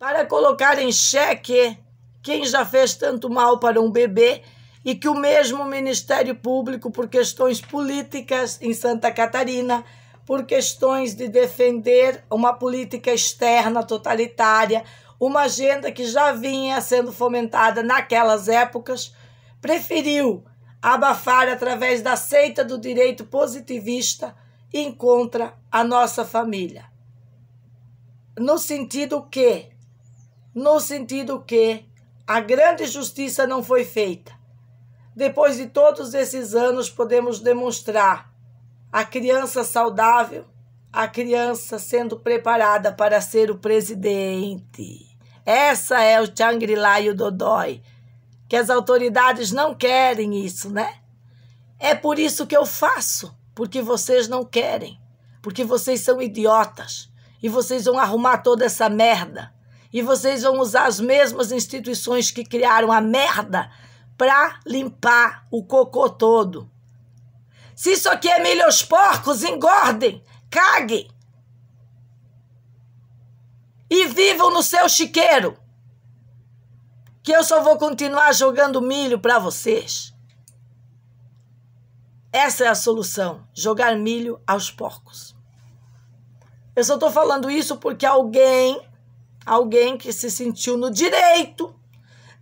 para colocar em xeque quem já fez tanto mal para um bebê e que o mesmo Ministério Público, por questões políticas em Santa Catarina, por questões de defender uma política externa totalitária, uma agenda que já vinha sendo fomentada naquelas épocas, preferiu abafar através da seita do direito positivista e contra a nossa família. No sentido que a grande justiça não foi feita. Depois de todos esses anos, podemos demonstrar a criança saudável, a criança sendo preparada para ser o presidente. Essa é o Xangri-Lá e o Dodói, que as autoridades não querem isso, né? É por isso que eu faço, porque vocês não querem, porque vocês são idiotas e vocês vão arrumar toda essa merda e vocês vão usar as mesmas instituições que criaram a merda para limpar o cocô todo. Se isso aqui é milho aos porcos, engordem, caguem e vivam no seu chiqueiro, que eu só vou continuar jogando milho para vocês. Essa é a solução, jogar milho aos porcos. Eu só estou falando isso porque alguém que se sentiu no direito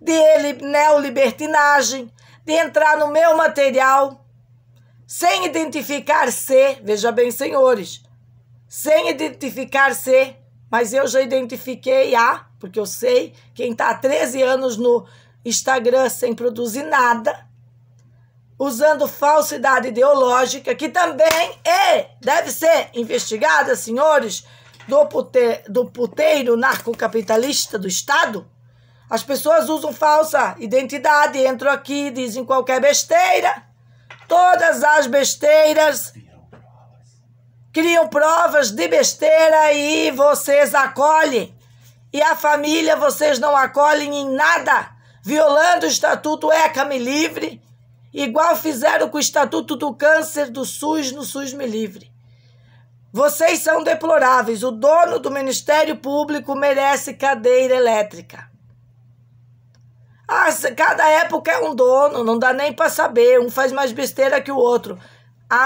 de neolibertinagem, de entrar no meu material, sem identificar-se, veja bem, senhores, sem identificar-se, mas eu já identifiquei porque eu sei, quem está há 13 anos no Instagram sem produzir nada, usando falsidade ideológica, que também deve ser investigada, senhores, do puteiro narcocapitalista do Estado. As pessoas usam falsa identidade, entram aqui, dizem qualquer besteira, todas as besteiras, criam provas de besteira e vocês acolhem. E a família vocês não acolhem em nada, violando o Estatuto ECA-me Livre, igual fizeram com o Estatuto do Câncer do SUS no SUS-me Livre. Vocês são deploráveis. O dono do Ministério Público merece cadeira elétrica. Cada época é um dono, não dá nem para saber. Um faz mais besteira que o outro.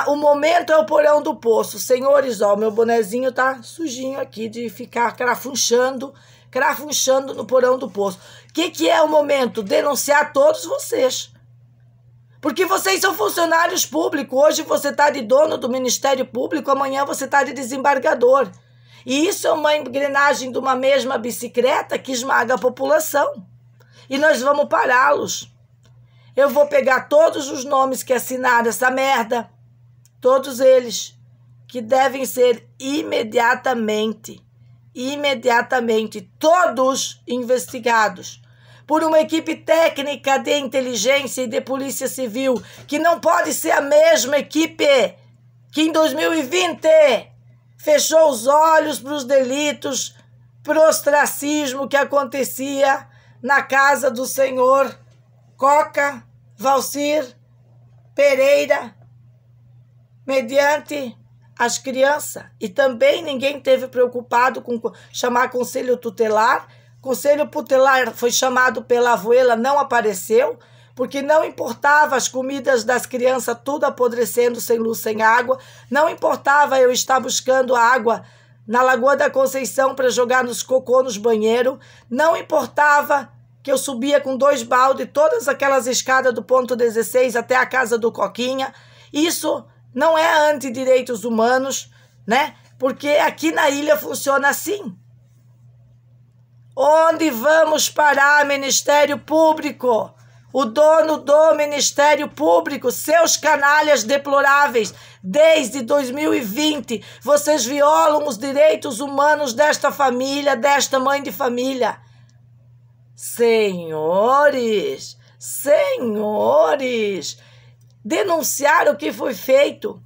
O momento é o porão do poço. Senhores, ó, meu bonezinho tá sujinho aqui de ficar crafunchando no porão do poço. O que é o momento? Denunciar todos vocês. Porque vocês são funcionários públicos. Hoje você tá de dono do Ministério Público, amanhã você tá de desembargador. E isso é uma engrenagem de uma mesma bicicleta que esmaga a população. E nós vamos pará-los. Eu vou pegar todos os nomes que assinaram essa merda, todos eles, que devem ser imediatamente, todos investigados por uma equipe técnica de inteligência e de polícia civil, que não pode ser a mesma equipe que em 2020 fechou os olhos para os delitos, para o ostracismo que acontecia na casa do senhor Coca Valcir Pereira, mediante as crianças. E também ninguém esteve preocupado com chamar conselho tutelar. Conselho tutelar foi chamado pela abuela, não apareceu, porque não importava as comidas das crianças tudo apodrecendo, sem luz, sem água. Não importava eu estar buscando água na Lagoa da Conceição para jogar nos cocô nos banheiros. Não importava que eu subia com 2 baldes todas aquelas escadas do ponto 16 até a casa do Coquinha. Isso não é antidireitos humanos, né? Porque aqui na ilha funciona assim. Onde vamos parar, Ministério Público? O dono do Ministério Público, seus canalhas deploráveis, desde 2020, vocês violam os direitos humanos desta família, desta mãe de família. Senhores, denunciar o que foi feito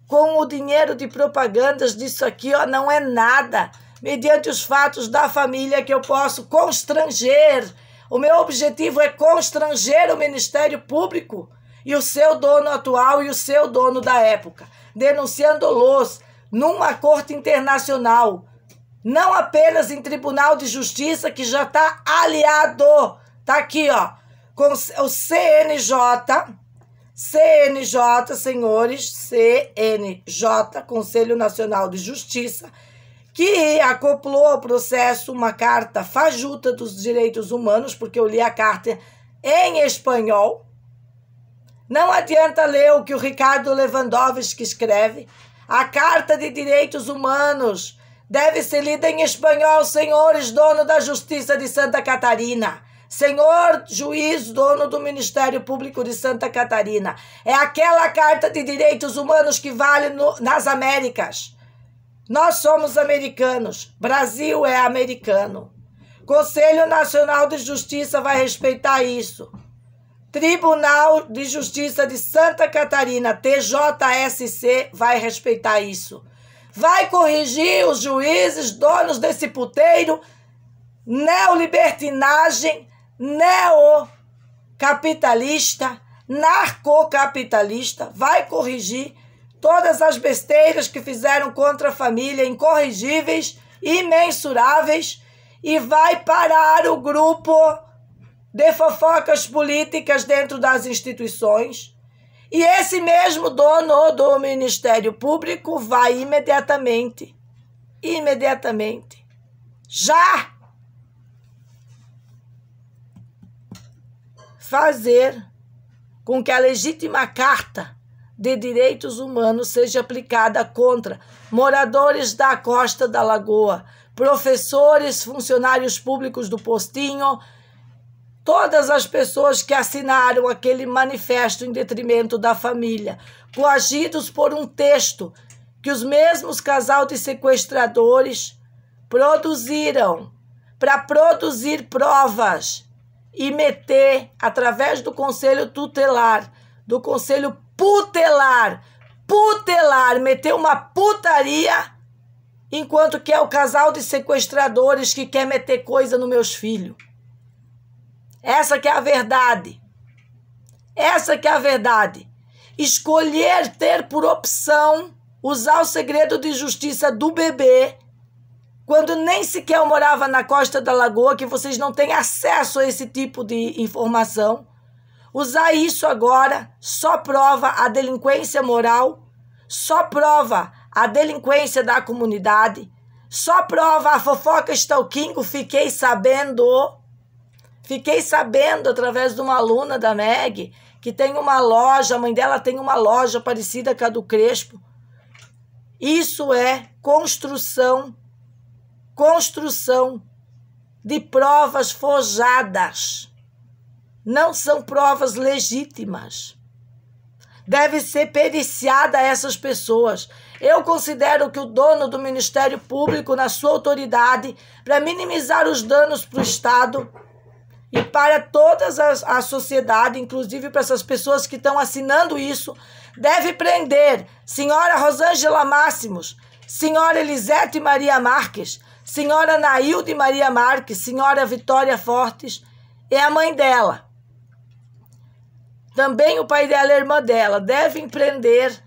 com o dinheiro de propagandas disso aqui, ó, não é nada. Mediante os fatos da família que eu posso constranger. O meu objetivo é constranger o Ministério Público e o seu dono atual e o seu dono da época, denunciando-los numa corte internacional não apenas em Tribunal de Justiça, que já está aliado, tá aqui, ó, com o CNJ, senhores, CNJ, Conselho Nacional de Justiça, que acoplou ao processo uma carta fajuta dos direitos humanos, porque eu li a carta em espanhol. Não adianta ler o que o Ricardo Lewandowski escreve. A Carta de Direitos Humanos deve ser lida em espanhol, senhores, dono da Justiça de Santa Catarina. Senhor juiz, dono do Ministério Público de Santa Catarina. É aquela Carta de Direitos Humanos que vale nas Américas. Nós somos americanos. Brasil é americano. Conselho Nacional de Justiça vai respeitar isso. Tribunal de Justiça de Santa Catarina, TJSC, vai respeitar isso. Vai corrigir os juízes, donos desse puteiro, neolibertinagem, neocapitalista, narcocapitalista, vai corrigir todas as besteiras que fizeram contra a família, incorrigíveis, imensuráveis, e vai parar o grupo de fofocas políticas dentro das instituições. E esse mesmo dono do Ministério Público vai imediatamente, já fazer com que a legítima Carta de Direitos Humanos seja aplicada contra moradores da Costa da Lagoa, professores, funcionários públicos do Postinho, todas as pessoas que assinaram aquele manifesto em detrimento da família, coagidos por um texto que os mesmos casal de sequestradores produziram para produzir provas e meter, através do Conselho Tutelar, do Conselho Putelar, meter uma putaria, enquanto que é o casal de sequestradores que quer meter coisa nos meus filhos. Essa que é a verdade. Essa que é a verdade. Escolher ter por opção usar o segredo de justiça do bebê, quando nem sequer eu morava na Costa da Lagoa, que vocês não têm acesso a esse tipo de informação. Usar isso agora só prova a delinquência moral, só prova a delinquência da comunidade, só prova a fofoca stalking. Fiquei sabendo através de uma aluna da Meg que tem uma loja, a mãe dela tem uma loja parecida com a do Crespo. Isso é construção de provas forjadas. Não são provas legítimas. Deve ser periciada essas pessoas. Eu considero que o dono do Ministério Público, na sua autoridade, para minimizar os danos para o Estado e para toda a sociedade, inclusive para essas pessoas que estão assinando isso, deve prender senhora Rosângela Máximos, senhora Elisete Maria Marques, senhora Nailde Maria Marques, senhora Vitória Fortes e a mãe dela. Também o pai dela e a irmã dela devem prender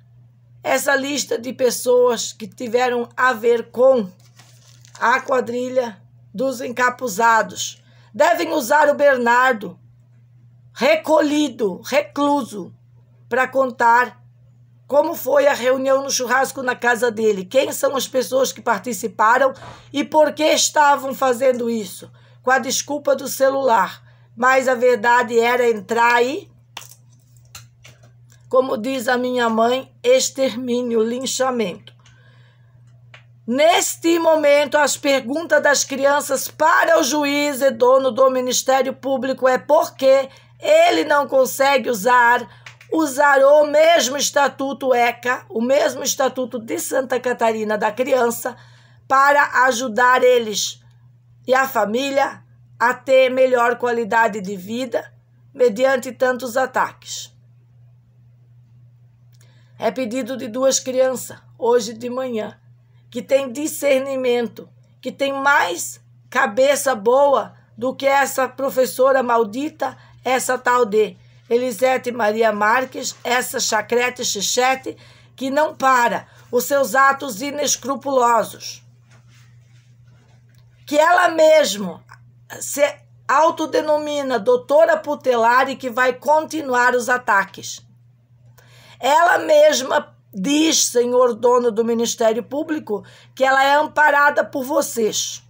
essa lista de pessoas que tiveram a ver com a quadrilha dos encapuzados. Devem usar o Bernardo, recluso, para contar como foi a reunião no churrasco na casa dele, quem são as pessoas que participaram e por que estavam fazendo isso, com a desculpa do celular. Mas a verdade era entrar aí, como diz a minha mãe, extermínio, linchamento. Neste momento, as perguntas das crianças para o juiz e dono do Ministério Público é por que ele não consegue usar o mesmo Estatuto ECA, o mesmo Estatuto de Santa Catarina da criança, para ajudar eles e a família a ter melhor qualidade de vida mediante tantos ataques. É pedido de duas crianças, hoje de manhã, que tem discernimento, que tem mais cabeça boa do que essa professora maldita, essa tal de Elisete Maria Marques, essa chacrete xichete, que não para os seus atos inescrupulosos. que ela mesma se autodenomina doutora Putelar e que vai continuar os ataques. Ela mesma diz, senhor dono do Ministério Público, que ela é amparada por vocês.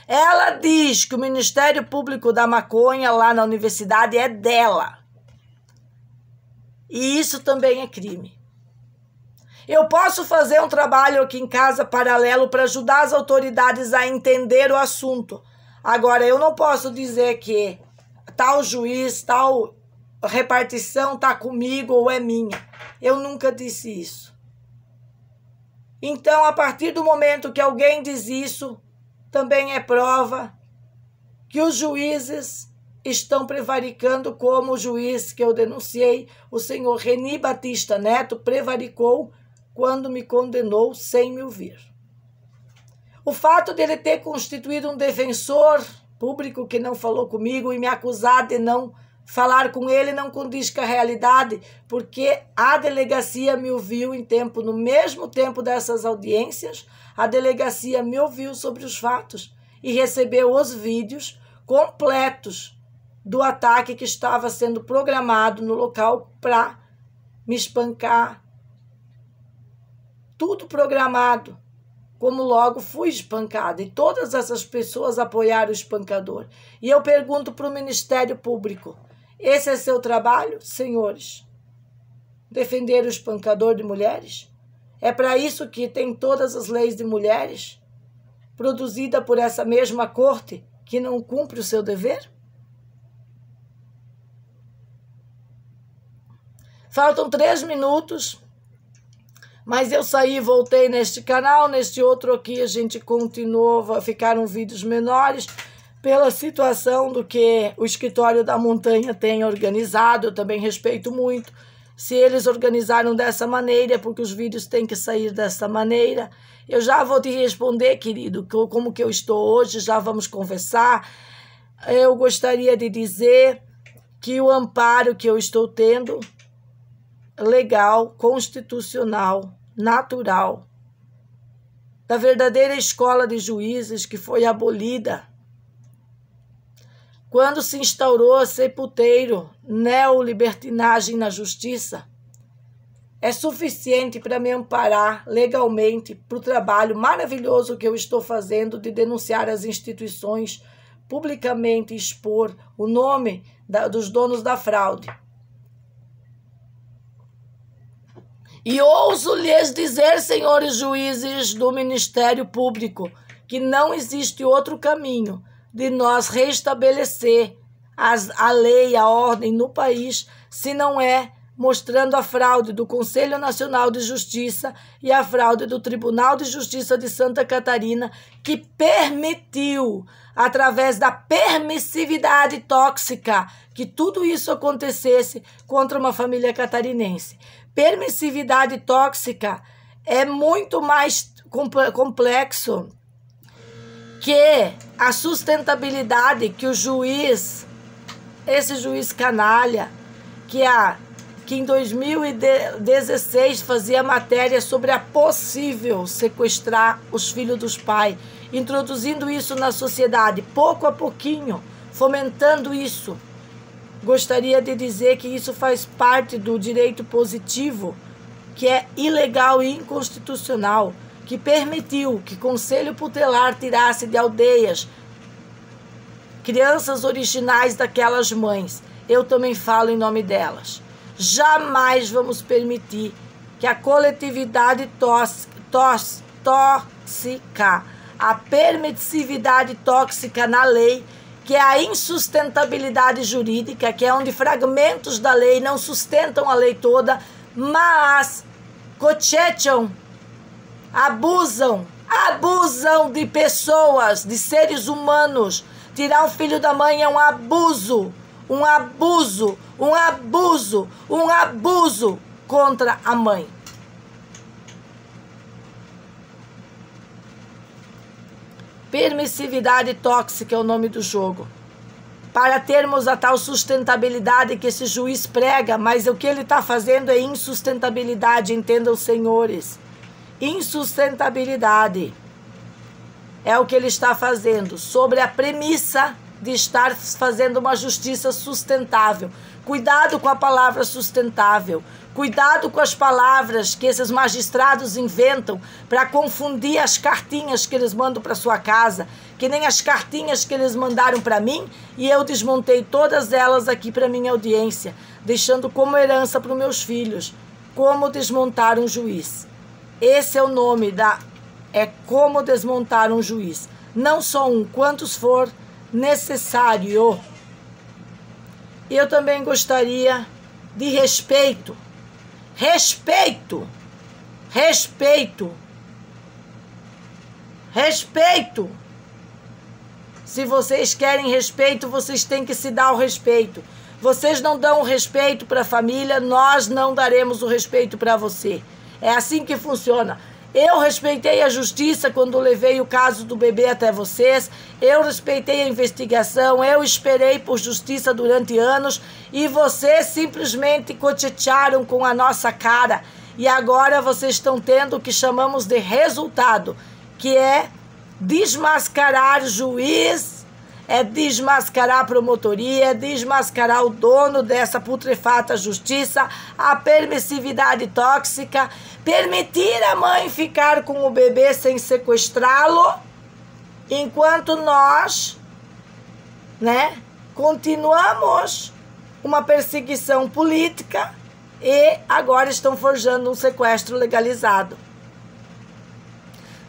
Ela diz que o Ministério Público da Maconha lá na universidade é dela. E isso também é crime. Eu posso fazer um trabalho aqui em casa paralelo para ajudar as autoridades a entender o assunto. Agora, eu não posso dizer que tal juiz, tal repartição está comigo ou é minha. Eu nunca disse isso. Então, a partir do momento que alguém diz isso, também é prova que os juízes estão prevaricando, como o juiz que eu denunciei, o senhor Reni Batista Neto, prevaricou quando me condenou sem me ouvir. O fato dele ter constituído um defensor público que não falou comigo e me acusar de não falar com ele não condiz com a realidade, porque a delegacia me ouviu no mesmo tempo dessas audiências, a delegacia me ouviu sobre os fatos e recebeu os vídeos completos do ataque que estava sendo programado no local para me espancar. Tudo programado, como logo fui espancada. E todas essas pessoas apoiaram o espancador. E eu pergunto para o Ministério Público, esse é seu trabalho, senhores? Defender o espancador de mulheres? É para isso que tem todas as leis de mulheres, produzida por essa mesma corte, que não cumpre o seu dever? Faltam 3 minutos, mas eu saí e voltei neste canal, neste outro aqui a gente continuou, ficaram vídeos menores, pela situação do que o Escritório da Montanha tem organizado, eu também respeito muito. Se eles organizaram dessa maneira, é porque os vídeos têm que sair dessa maneira. Eu já vou te responder, querido, como que eu estou hoje, já vamos conversar. Eu gostaria de dizer que o amparo que eu estou tendo, legal, constitucional, natural, da verdadeira escola de juízes que foi abolida quando se instaurou a sepulteiro, neolibertinagem na justiça, é suficiente para me amparar legalmente para o trabalho maravilhoso que eu estou fazendo de denunciar as instituições, publicamente expor o nome dos donos da fraude. E ouso lhes dizer, senhores juízes do Ministério Público, que não existe outro caminho de nós restabelecer a lei, a ordem no país, se não é mostrando a fraude do Conselho Nacional de Justiça e a fraude do Tribunal de Justiça de Santa Catarina, que permitiu, através da permissividade tóxica, que tudo isso acontecesse contra uma família catarinense. Permissividade tóxica é muito mais complexo que a sustentabilidade que o juiz, esse juiz canalha, que em 2016 fazia matéria sobre a possível sequestrar os filhos dos pais, introduzindo isso na sociedade, pouco a pouquinho, fomentando isso. Gostaria de dizer que isso faz parte do direito positivo, que é ilegal e inconstitucional, que permitiu que Conselho Putelar tirasse de aldeias crianças originais daquelas mães. Eu também falo em nome delas. Jamais vamos permitir que a coletividade tóxica, a permissividade tóxica na lei, que é a insustentabilidade jurídica, que é onde fragmentos da lei não sustentam a lei toda, mas cochecham, abusam de pessoas, de seres humanos. Tirar um filho da mãe é um abuso contra a mãe. Permissividade tóxica é o nome do jogo. Para termos a tal sustentabilidade que esse juiz prega, mas o que ele está fazendo é insustentabilidade, entendam, senhores. Insustentabilidade. É o que ele está fazendo, sobre a premissa de estar fazendo uma justiça sustentável. Cuidado com a palavra sustentável. Cuidado com as palavras que esses magistrados inventam para confundir as cartinhas que eles mandam para sua casa, que nem as cartinhas que eles mandaram para mim, e eu desmontei todas elas aqui para minha audiência, deixando como herança para os meus filhos. Como desmontar um juiz. Esse é o nome é como desmontar um juiz. Não só um, quantos for necessário. E eu também gostaria de respeito. Respeito. Respeito. Respeito. Se vocês querem respeito, vocês têm que se dar o respeito. Vocês não dão o respeito para a família, nós não daremos o respeito para você. É assim que funciona. Eu respeitei a justiça quando levei o caso do bebê até vocês. Eu respeitei a investigação. Eu esperei por justiça durante anos. E vocês simplesmente cochetearam com a nossa cara. E agora vocês estão tendo o que chamamos de resultado, que é desmascarar juiz, é desmascarar a promotoria, é desmascarar o dono dessa putrefata justiça, a permissividade tóxica, permitir a mãe ficar com o bebê sem sequestrá-lo, enquanto nós, continuamos uma perseguição política e agora estão forjando um sequestro legalizado.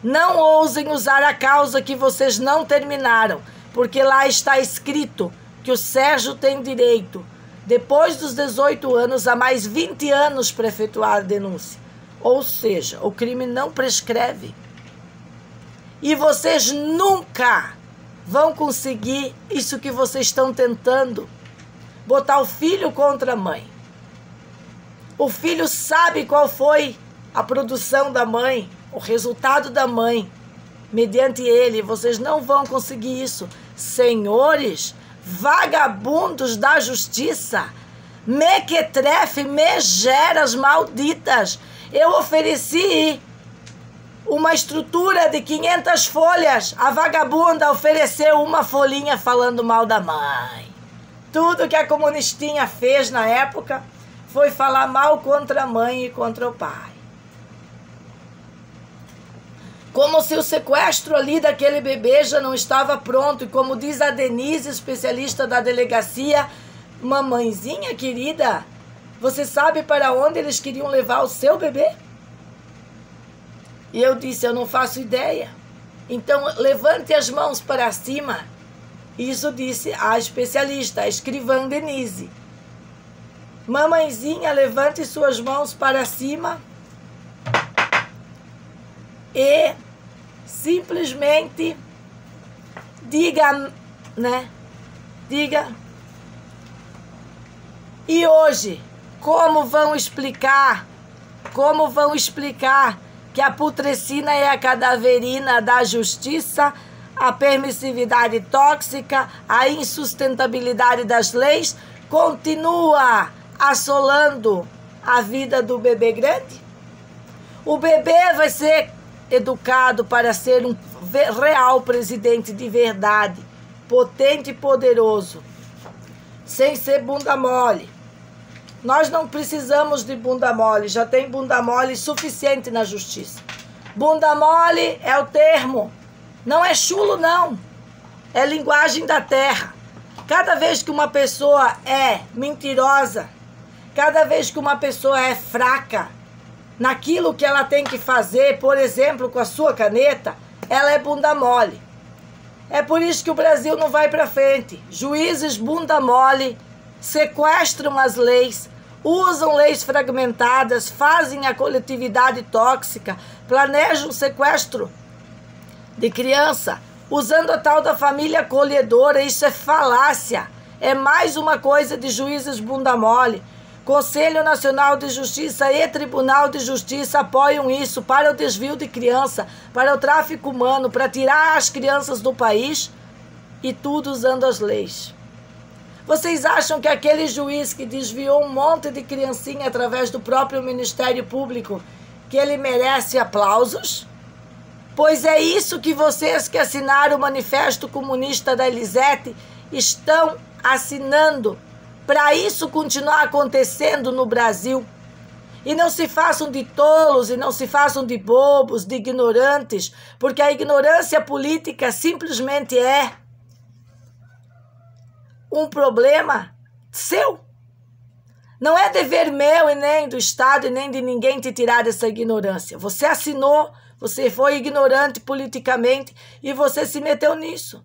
Não ousem usar a causa que vocês não terminaram, porque lá está escrito que o Sérgio tem direito, depois dos 18 anos, a mais 20 anos para efetuar a denúncia. Ou seja, o crime não prescreve. E vocês nunca vão conseguir isso que vocês estão tentando, botar o filho contra a mãe. O filho sabe qual foi a produção da mãe, o resultado da mãe, mediante ele. Vocês não vão conseguir isso. Senhores, vagabundos da justiça, mequetrefe, megeras malditas, eu ofereci uma estrutura de 500 folhas, a vagabunda ofereceu uma folhinha falando mal da mãe. Tudo que a comunistinha fez na época foi falar mal contra a mãe e contra o pai. Como se o sequestro ali daquele bebê já não estava pronto. E como diz a Denise, especialista da delegacia, mamãezinha querida, você sabe para onde eles queriam levar o seu bebê? E eu disse, eu não faço ideia. Então, levante as mãos para cima. Isso disse a especialista, a escrivã Denise. Mamãezinha, levante suas mãos para cima e simplesmente diga, diga. E hoje, como vão explicar que a putrescina é a cadaverina da justiça, a permissividade tóxica, a insustentabilidade das leis continua assolando a vida do bebê grande? O bebê vai ser educado para ser um real presidente de verdade, potente e poderoso, sem ser bunda mole. Nós não precisamos de bunda mole, já tem bunda mole suficiente na justiça. Bunda mole é o termo, não é chulo não, é linguagem da terra. Cada vez que uma pessoa é mentirosa, cada vez que uma pessoa é fraca naquilo que ela tem que fazer, por exemplo, com a sua caneta, ela é bunda mole. É por isso que o Brasil não vai para frente. Juízes bunda mole sequestram as leis, usam leis fragmentadas, fazem a coletividade tóxica, planejam sequestro de criança, usando a tal da família acolhedora. Isso é falácia. É mais uma coisa de juízes bunda mole. Conselho Nacional de Justiça e Tribunal de Justiça apoiam isso para o desvio de criança, para o tráfico humano, para tirar as crianças do país, e tudo usando as leis. Vocês acham que aquele juiz que desviou um monte de criancinha através do próprio Ministério Público, que ele merece aplausos? Pois é isso que vocês que assinaram o Manifesto Comunista da Elisete estão assinando, para isso continuar acontecendo no Brasil. E não se façam de tolos, e não se façam de bobos, de ignorantes, porque a ignorância política simplesmente é um problema seu. Não é dever meu e nem do Estado e nem de ninguém te tirar dessa ignorância. Você assinou, você foi ignorante politicamente e você se meteu nisso.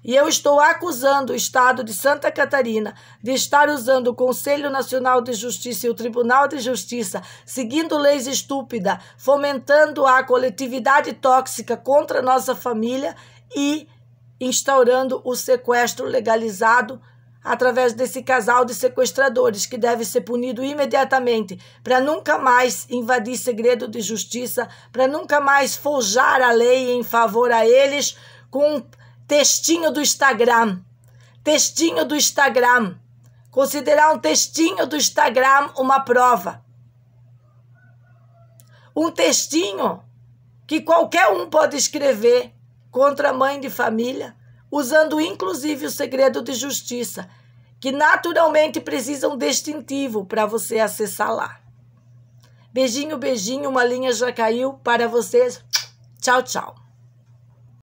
E eu estou acusando o Estado de Santa Catarina de estar usando o Conselho Nacional de Justiça e o Tribunal de Justiça, seguindo leis estúpidas, fomentando a coletividade tóxica contra a nossa família e instaurando o sequestro legalizado através desse casal de sequestradores, que deve ser punido imediatamente, para nunca mais invadir segredo de justiça, para nunca mais forjar a lei em favor a eles com textinho do Instagram. Textinho do Instagram. Considerar um textinho do Instagram uma prova. Um textinho que qualquer um pode escrever contra a mãe de família, usando inclusive o segredo de justiça, que naturalmente precisa um distintivo para você acessar lá. Beijinho, beijinho, uma linha já caiu para vocês. Tchau, tchau.